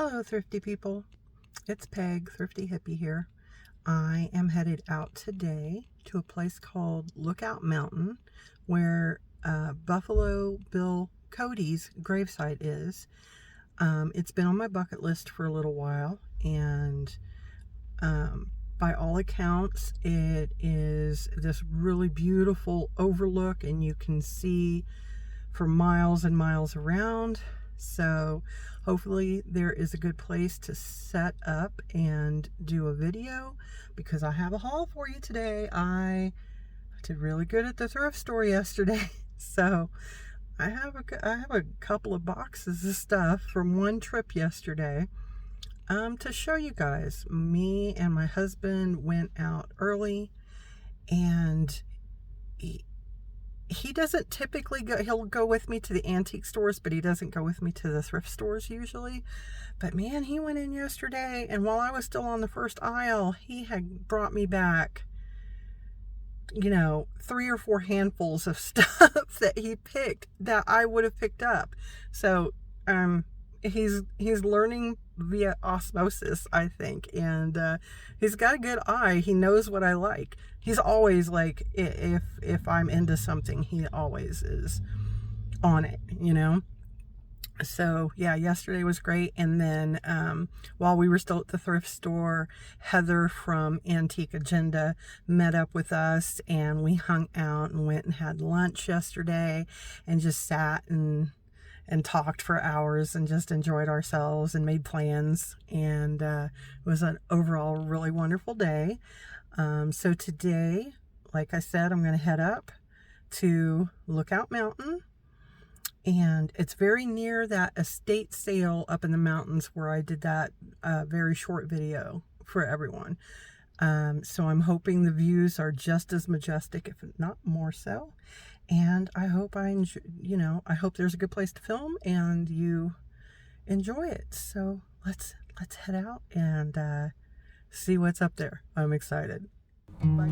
Hello, thrifty people. It's Peg, Thrifty Hippie here. I am headed out today to a place called Lookout Mountain where Buffalo Bill Cody's gravesite is. It's been on my bucket list for a little while, and by all accounts, it is this really beautiful overlook, and you can see for miles and miles around. So hopefully there is a good place to set up and do a video, because I have a haul for you today. I did really good at the thrift store yesterday. So I have a couple of boxes of stuff from one trip yesterday to show you guys. Me and my husband went out early, and he doesn't typically go. He'll go with me to the antique stores, but he doesn't go with me to the thrift stores usually. But man, he went in yesterday, and while I was still on the first aisle, he had brought me back, 3 or 4 handfuls of stuff that he picked that I would have picked up. So he's learning via osmosis, I think, and he's got a good eye. He knows what I like. He's always like, if I'm into something, he always is on it, So yeah, yesterday was great. And then while we were still at the thrift store, Heather from Antique Agenda met up with us, and we hung out and went and had lunch yesterday and just sat and talked for hours and just enjoyed ourselves and made plans. And it was an overall really wonderful day. So today, like I said, I'm going to head up to Lookout Mountain. And it's very near that estate sale up in the mountains where I did that very short video for everyone. So I'm hoping the views are just as majestic, if not more so. And I hope I hope there's a good place to film and you enjoy it. So let's head out and see what's up there. I'm excited. Bye.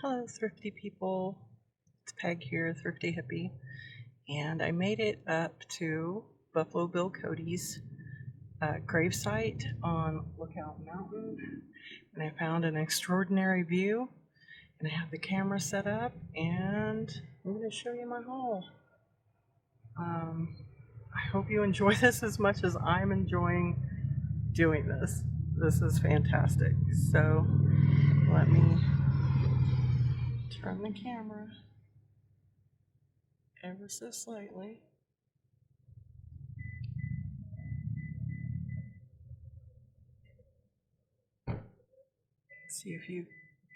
Hello, thrifty people. It's Peg here, Thrifty Hippie, and I made it up to Buffalo Bill Cody's gravesite on Lookout Mountain, and I found an extraordinary view, and I have the camera set up, and I'm going to show you my haul. I hope you enjoy this as much as I'm enjoying doing this. This is fantastic. So let me turn the camera ever so slightly. See if you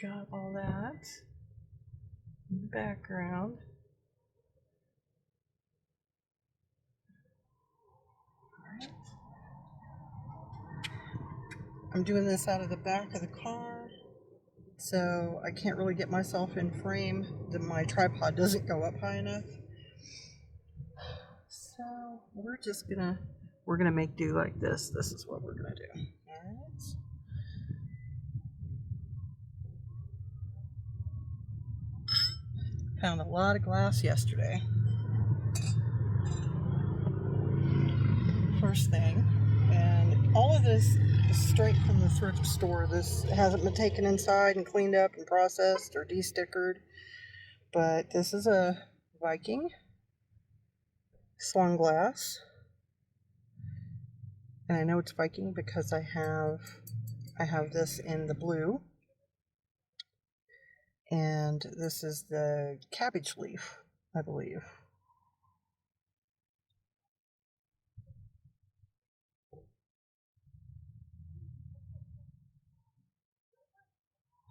got all that in the background. I'm doing this out of the back of the car, so I can't really get myself in frame. My tripod doesn't go up high enough. So we're gonna make do like this. This is what we're gonna do. All right. Found a lot of glass yesterday. First thing, and all of this is straight from the thrift store. This hasn't been taken inside and cleaned up and processed or de-stickered, but this is a Viking slung glass, and I know it's Viking because I have this in the blue, and this is the cabbage leaf, I believe.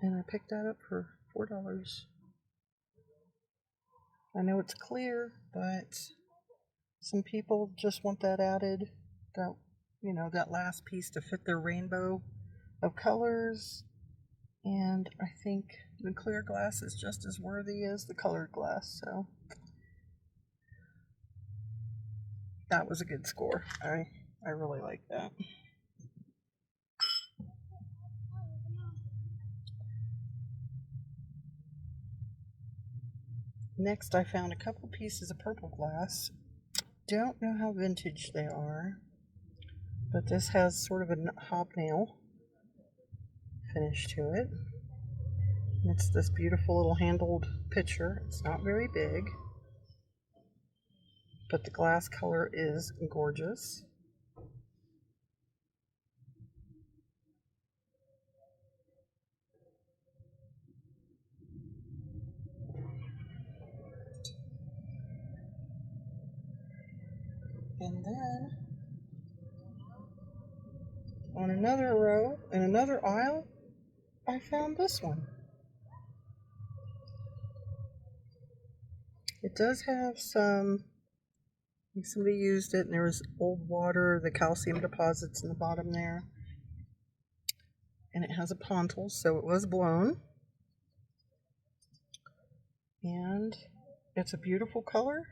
And I picked that up for $4. I know it's clear, but some people just want that added, that, that last piece to fit their rainbow of colors. And I think the clear glass is just as worthy as the colored glass, so that was a good score. I really like that. Next, I found a couple pieces of purple glass. Don't know how vintage they are, but this has sort of a hobnail finish to it. It's this beautiful little handled pitcher. It's not very big, but the glass color is gorgeous. And then on another row, in another aisle, I found this one. It does have some, somebody used it and there was old water, the calcium deposits in the bottom there. And it has a pontil, so it was blown. And it's a beautiful color.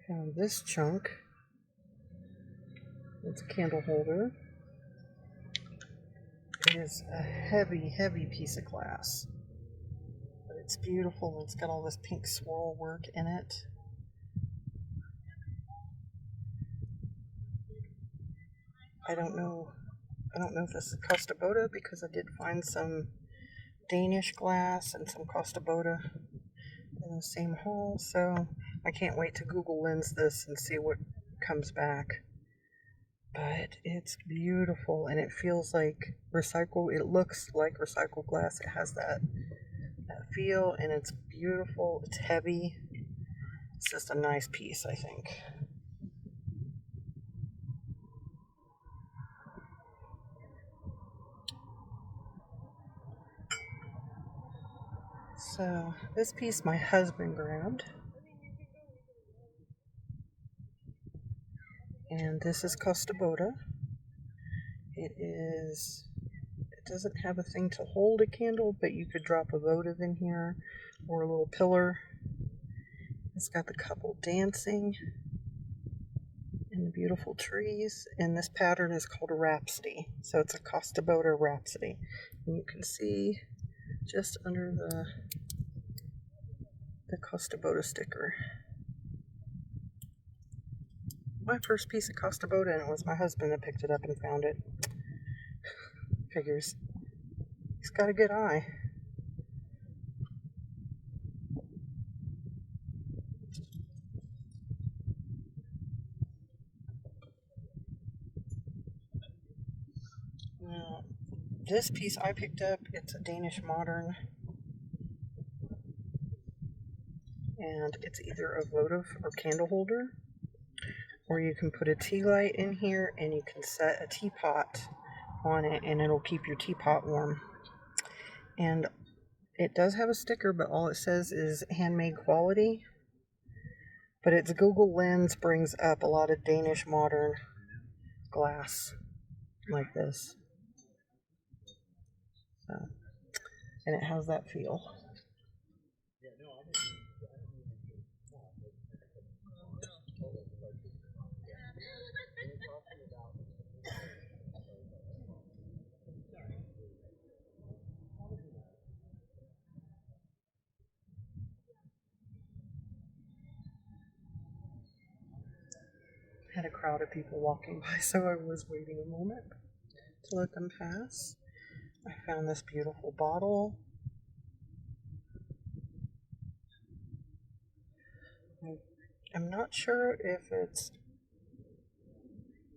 Found this chunk. It's a candle holder. It is a heavy, heavy piece of glass. But it's beautiful. It's got all this pink swirl work in it. I don't know if this is Costa Boda because I did find some Danish glass and some Costa Boda in the same haul, so I can't wait to Google Lens this and see what comes back. But it's beautiful and it feels like recycled. It looks like recycled glass. It has that feel and it's beautiful. It's heavy. It's just a nice piece, I think. So this piece my husband grabbed. And this is Costa Boda. It doesn't have a thing to hold a candle, but you could drop a votive in here or a little pillar. It's got the couple dancing and the beautiful trees. And this pattern is called a Rhapsody. So it's a Costa Boda Rhapsody. And you can see just under the Costa Boda sticker. My first piece of Costa Boda, and it was my husband that picked it up and found it. Figures. He's got a good eye. Now, this piece I picked up, it's a Danish modern. And it's either a votive or candle holder, or you can put a tea light in here and you can set a teapot on it and it'll keep your teapot warm. And it does have a sticker, but all it says is handmade quality. But its Google Lens brings up a lot of Danish modern glass like this. So, and it has that feel. Had a crowd of people walking by, so I was waiting a moment to let them pass. I found this beautiful bottle. I'm not sure if it's,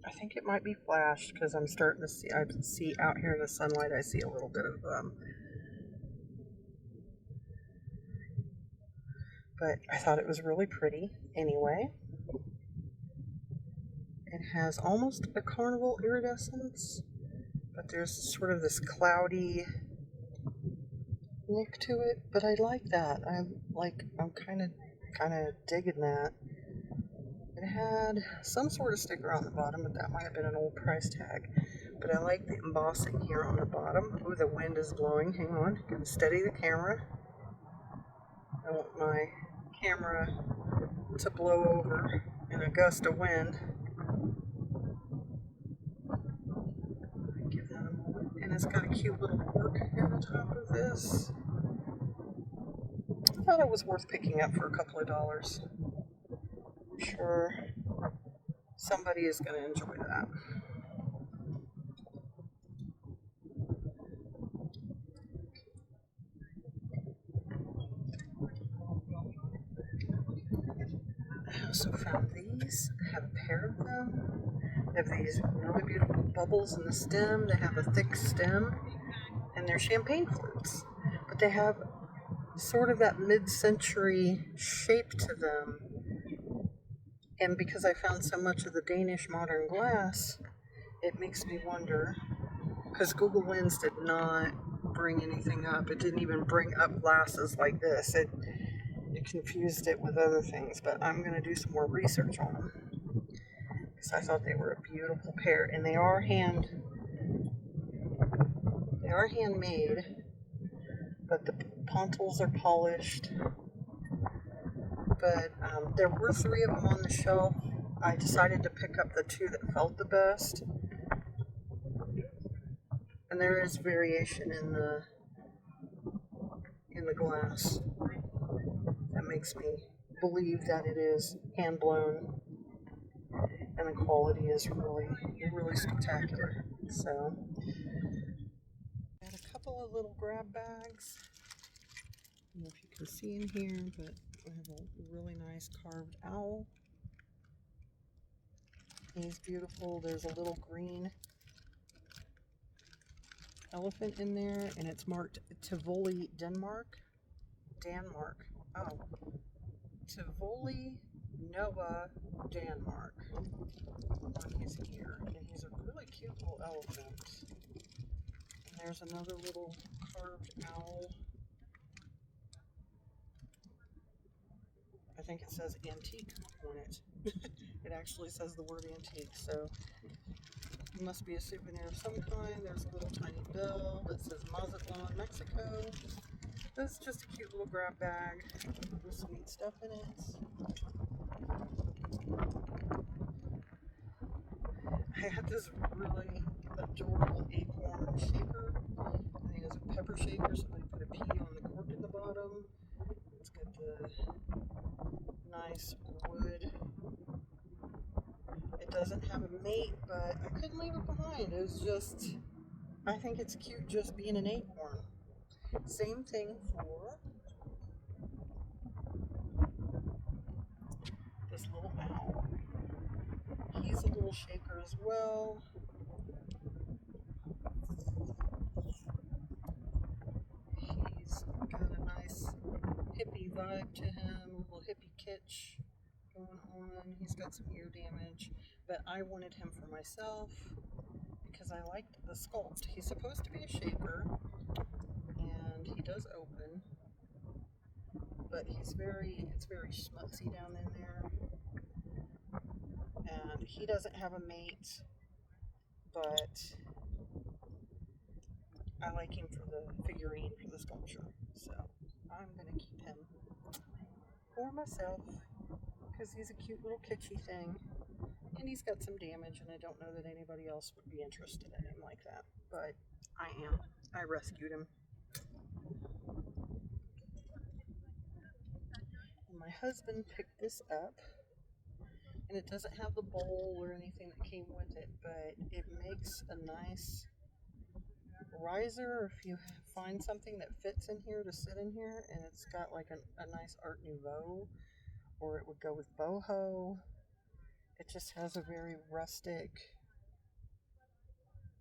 I think it might be flashed because I'm starting to see, I see out here in the sunlight, I see a little bit of but I thought it was really pretty anyway. It has almost a carnival iridescence, but there's sort of this cloudy look to it, but I like that. I'm kind of digging that. It had some sort of sticker on the bottom, but that might have been an old price tag. But I like the embossing here on the bottom. Ooh, the wind is blowing. Hang on, I'm gonna steady the camera. I want my camera to blow over in a gust of wind. Give that a moment. And it's got a cute little cork in the top of this. I thought it was worth picking up for a couple of dollars. I'm sure somebody is going to enjoy that. I also found these. I have a pair of them. They have these really beautiful bubbles in the stem. They have a thick stem, and they're champagne flutes. But they have sort of that mid-century shape to them. And because I found so much of the Danish modern glass, it makes me wonder, because Google Lens did not bring anything up. It didn't even bring up glasses like this. It confused it with other things, but I'm going to do some more research on them. Because I thought they were a beautiful pair, and they are handmade, but the pontils are polished. But there were 3 of them on the shelf. I decided to pick up the 2 that felt the best. And there is variation in the glass. That makes me believe that it is hand blown, and the quality is really spectacular. So, I had a couple of little grab bags. I don't know if you can see in here, but I have a really nice carved owl. He's beautiful. There's a little green elephant in there, and it's marked Tivoli, Denmark. Oh, Tivoli, Noah, Denmark on his ear. And he's a really cute little elephant. And there's another little carved owl. I think it says antique on it. It actually says the word antique, so it must be a souvenir of some kind. There's a little tiny bell that says Mazatlan, Mexico. That's just a cute little grab bag with some neat stuff in it. I had this really adorable acorn shaker. I think it's a pepper shaker, so I put a pea on the cork in the bottom. It's got the nice wood. It doesn't have a mate, but I couldn't leave it behind. It was just, I think it's cute just being an acorn. Same thing for this little owl. He's a little shaker as well. He's got a nice hippie vibe to him, a little hippie kitsch going on. He's got some ear damage, but I wanted him for myself because I liked the sculpt. He's supposed to be a shaker, and he does open, but it's very schmucksy down in there, and he doesn't have a mate, but I like him for the figurine, for the sculpture, so I'm going to keep him for myself because he's a cute little kitschy thing, and he's got some damage, and I don't know that anybody else would be interested in him like that, but I am. I rescued him. And my husband picked this up, and it doesn't have the bowl or anything that came with it, but it makes a nice riser if you find something that fits in here to sit in here, and it's got like a nice Art Nouveau, or it would go with boho. It just has a very rustic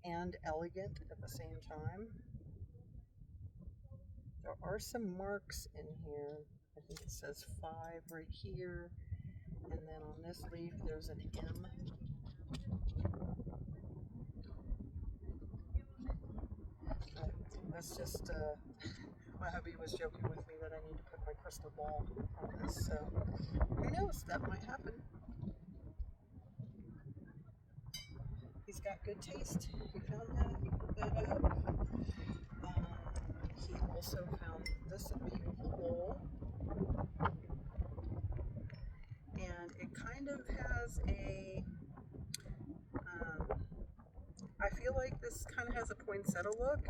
and elegant at the same time. There are some marks in here. I think it says 5 right here, and then on this leaf there's an M. That's just, my hubby was joking with me that I need to put my crystal ball on this, so who knows, that might happen. He's got good taste. He found that, he put that up. He also found this beautiful bowl, and it kind of has a, I feel like this kind of has a poinsettia look,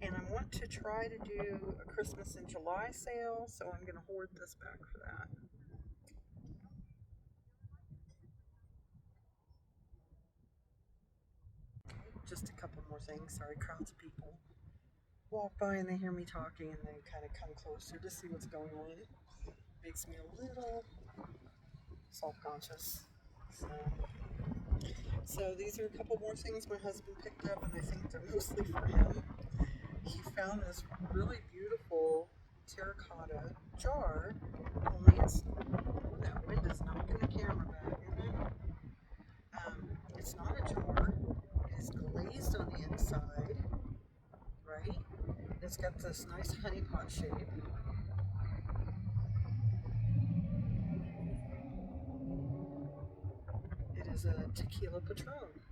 and I want to try to do a Christmas in July sale, so I'm going to hoard this back for that. Just a couple more things. Sorry, crowds of people walk by and they hear me talking and they kind of come closer to see what's going on. Makes me a little self-conscious. So these are a couple more things my husband picked up, and I think they're mostly for him. He found this really beautiful terracotta jar, only that wind is knocking the camera back, isn't it? It's not a jar. It is glazed on the inside, right? It's got this nice honey pot shape. It is a tequila Patron,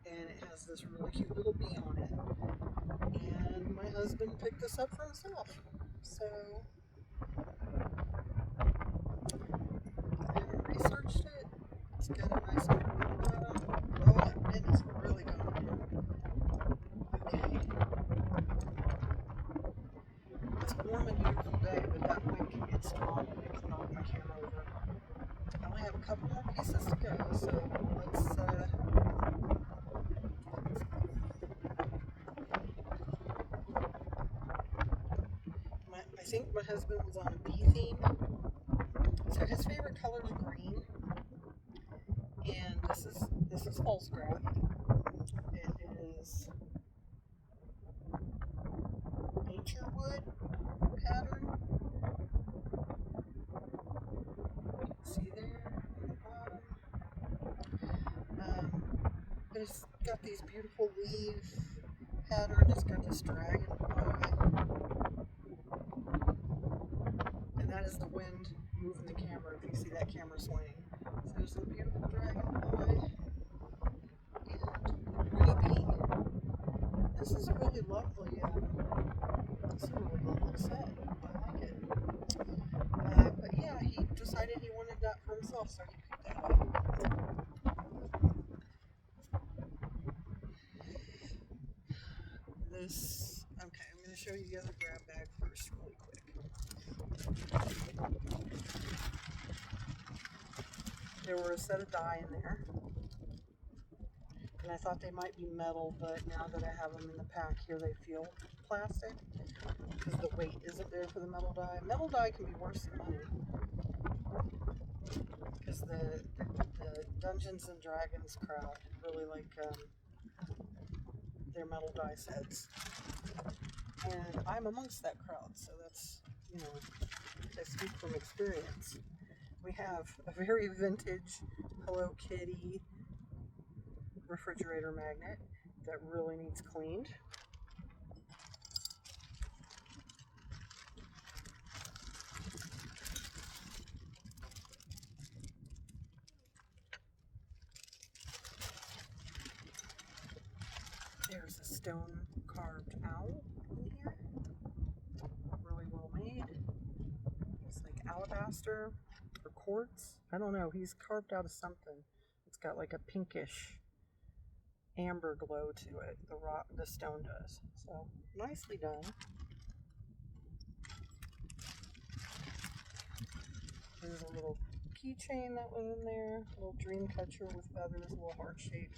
and it has this really cute little bee on it. And my husband picked this up for himself. So I haven't researched it. It's got a nice bottom. Oh, it is really going in. Okay. It's a warm and beautiful day, but that wind can get strong and it can knock my camera over. I only have a couple more pieces to go, so let's I think my husband was on a bee theme. So his favorite color is green, and this is false graft. It is nature wood pattern. See there on the bottom. But it's got these beautiful leaf pattern. It's got this dragonfly, and that is the wind moving the camera. If you see that camera swing, so there's a beautiful dragonfly and a pretty bee. This is a really lovely. This is a really lovely set. I like it. But yeah, he decided he wanted that for himself, so he picked that up. This, okay, I'm going to show you the other grab bag first really quick. There were a set of die in there, and I thought they might be metal, but now that I have them in the pack here, they feel plastic, because the weight isn't there for the metal die. Metal die can be worse than money, because the Dungeons and Dragons crowd really like their metal die sets, and I'm amongst that crowd, so that's, you know, they from experience. We have a very vintage Hello Kitty refrigerator magnet that really needs cleaned. There's a stone carved owl in here. Really well made. It's like alabaster or quartz. I don't know. He's carved out of something. It's got like a pinkish amber glow to it. The stone does. So nicely done. There's a little keychain that was in there. A little dream catcher with feathers. A little heart-shaped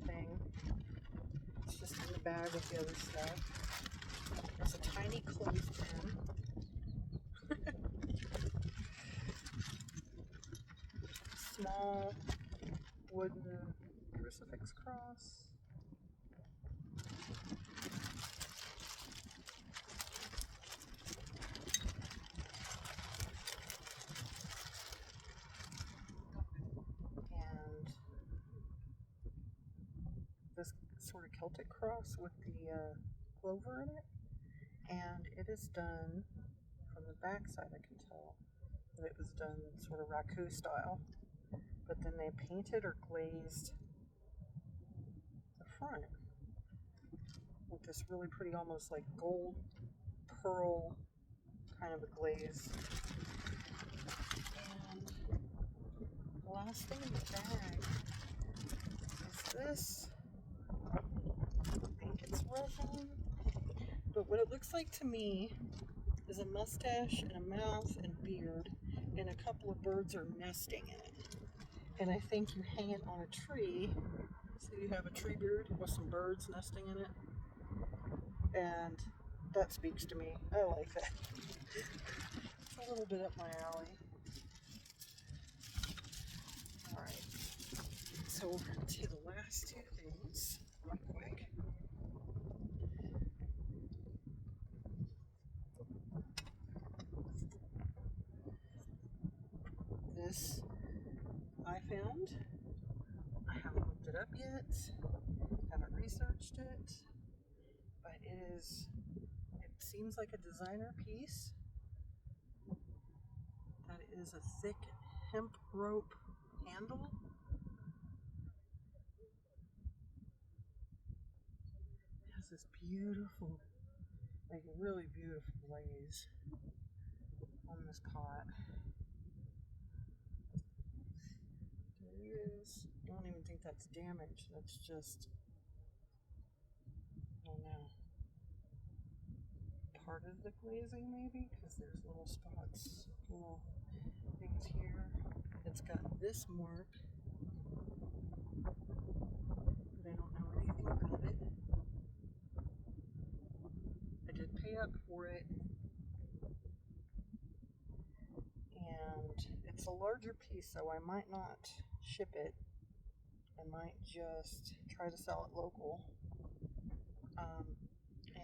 thing. It's just in the bag with the other stuff. There's a tiny clothespin. Small wooden crucifix cross. And this sort of Celtic cross with the clover in it. And it is done from the back side, I can tell that it was done sort of raku style. But then they painted or glazed the front with this really pretty, almost like gold pearl kind of a glaze. And the last thing in the bag is this. I think it's resin. But what it looks like to me is a mustache and a mouth and beard, and a couple of birds are nesting in it. And I think you hang it on a tree, so you have a tree beard with some birds nesting in it. And that speaks to me. I like that. It's a little bit up my alley. Alright, so we're going to do the last two things real quick. This I found. I haven't looked it up yet, haven't researched it, but it seems like a designer piece. That is a thick hemp rope handle. It has this beautiful, like really beautiful glaze on this pot. There it is. I don't even think that's damaged. That's just, I don't know, part of the glazing maybe, because there's little spots, little things here. It's got this mark, but I don't know anything about it. I did pay up for it, and it's a larger piece, so I might not ship it. I might just try to sell it local.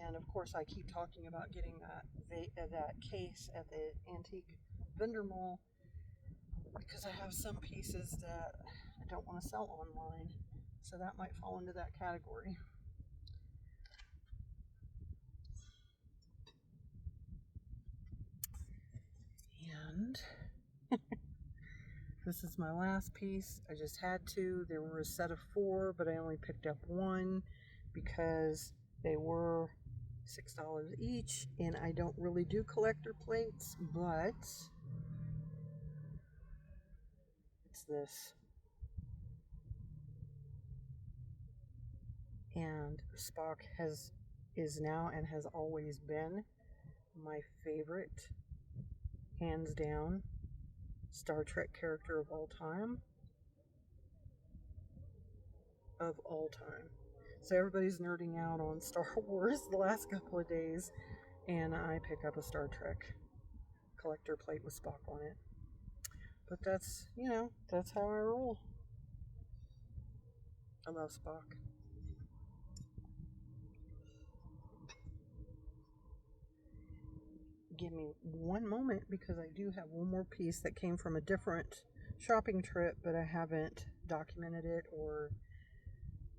And of course, I keep talking about getting that case at the antique vendor mall, because I have some pieces that I don't want to sell online, so that might fall into that category. And this is my last piece. I just had to. There were a set of 4, but I only picked up 1 because they were $6 each, and I don't really do collector plates, but it's this. And Spock is now and has always been my favorite, hands down, Star Trek character of all time. Of all time. So everybody's nerding out on Star Wars the last couple of days, and I pick up a Star Trek collector plate with Spock on it. But that's, that's how I roll. I love Spock. Give me one moment because I do have one more piece that came from a different shopping trip, but I haven't documented it or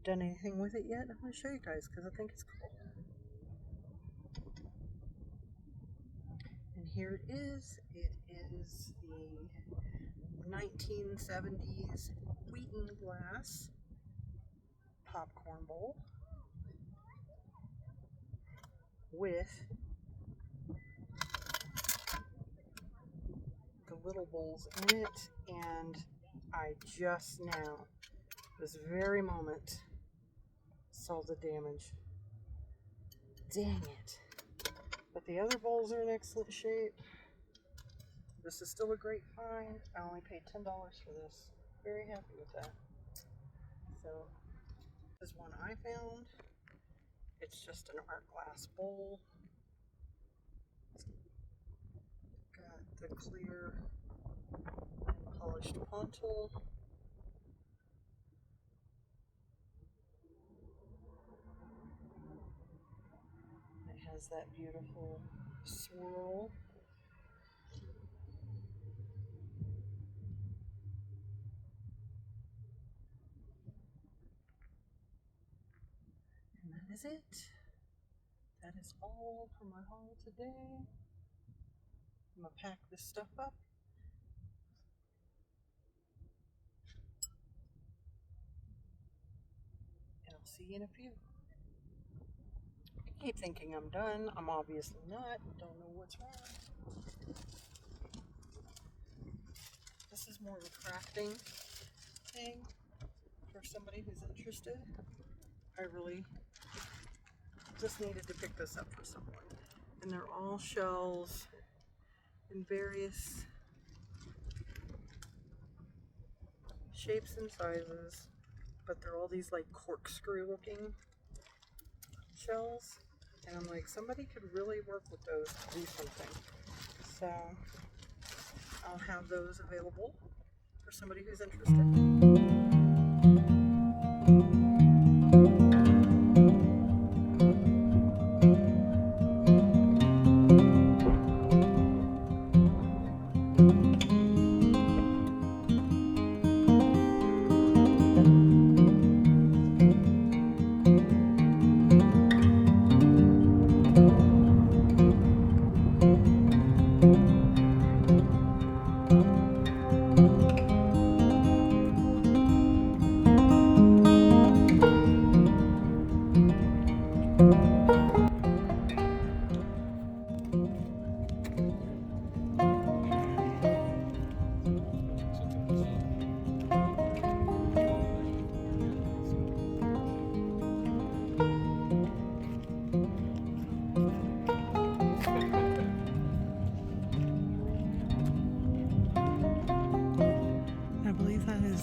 done anything with it yet. I'm going to show you guys because I think it's cool. And here it is. It is the 1970s Wheaton glass popcorn bowl with the little bowls in it, and I just now, this very moment, saw the damage. Dang it. But the other bowls are in excellent shape. This is still a great find. I only paid $10 for this. Very happy with that. So, this is one I found. It's just an art glass bowl. Got the clear polished pontil. It has that beautiful swirl. And that is it. That is all for my haul today. I'm going to pack this stuff up. And I'll see you in a few. I keep thinking I'm done. I'm obviously not. Don't know what's wrong. This is more of a crafting thing for somebody who's interested. I really just needed to pick this up for someone. And they're all shells in various shapes and sizes, but they're all these like corkscrew looking shells. And I'm like, somebody could really work with those to do something. So I'll have those available for somebody who's interested.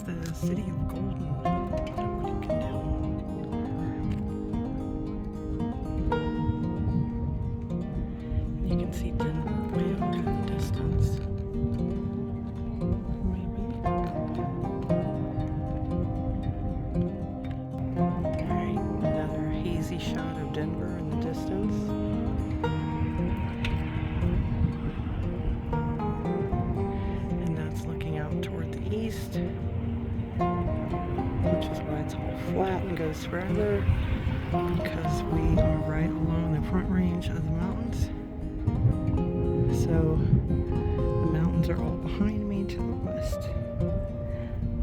The city of Golden. Looking down. You can see Denver way over in the distance. Maybe. Alright, another hazy shot of Denver in the distance. And that's looking out toward the east, which is why it's all flat and goes forever, because we are right along the front range of the mountains. So the mountains are all behind me to the west.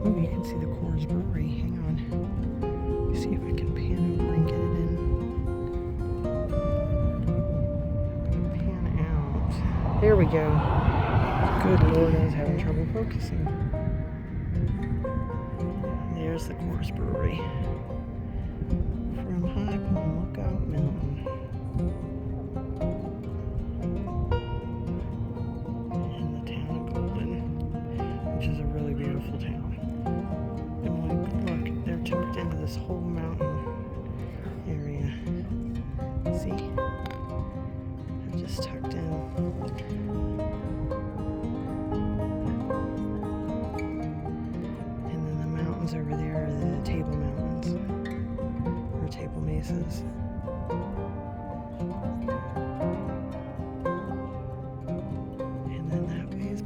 Oh, you can see the Coors Brewery. Hang on. See if I can pan over and get it in. Pan out. There we go. Good Lord, I was having trouble focusing. There's the Coors Brewery from High Palm Lookout Mountain. In the town of Golden, which is a really beautiful town. And like, look, they're tucked into this whole mountain area. See? They're just tucked in. Over there are the Table Mountains, or Table Mesas.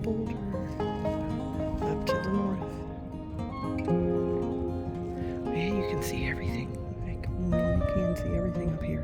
Boulder up to the north. Yeah, you can see everything. Like, you can see everything up here.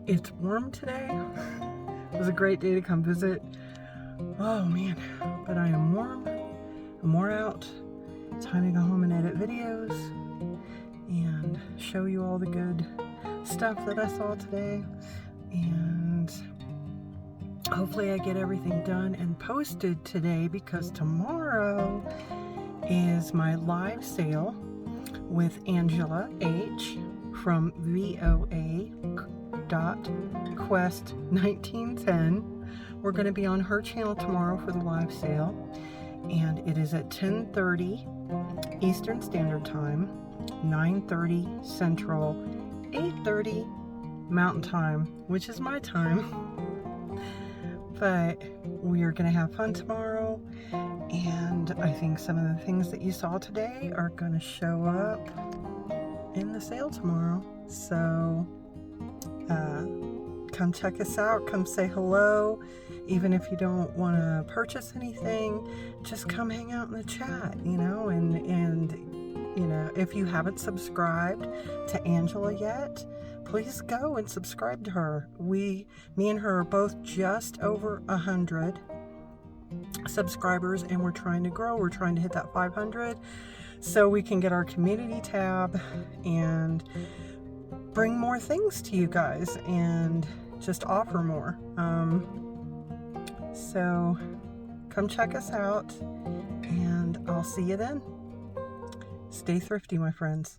It's warm today. It was a great day to come visit. Oh man, but I am warm. I'm wore out. Time to go home and edit videos and show you all the good stuff that I saw today. And hopefully I get everything done and posted today, because tomorrow is my live sale with Angela H from VOA.Quest1910. We're going to be on her channel tomorrow for the live sale, and it is at 10:30 Eastern Standard Time, 9:30 Central, 8:30 Mountain Time, which is my time. But we are going to have fun tomorrow, and I think some of the things that you saw today are going to show up in the sale tomorrow. So come check us out, come say hello. Even if you don't want to purchase anything, just come hang out in the chat, you know, and you know, if you haven't subscribed to Angela yet, please go and subscribe to her. Me and her are both just over 100 subscribers, and we're trying to grow. We're trying to hit that 500 so we can get our community tab and bring more things to you guys and just offer more. So come check us out, and I'll see you then. Stay thrifty, my friends.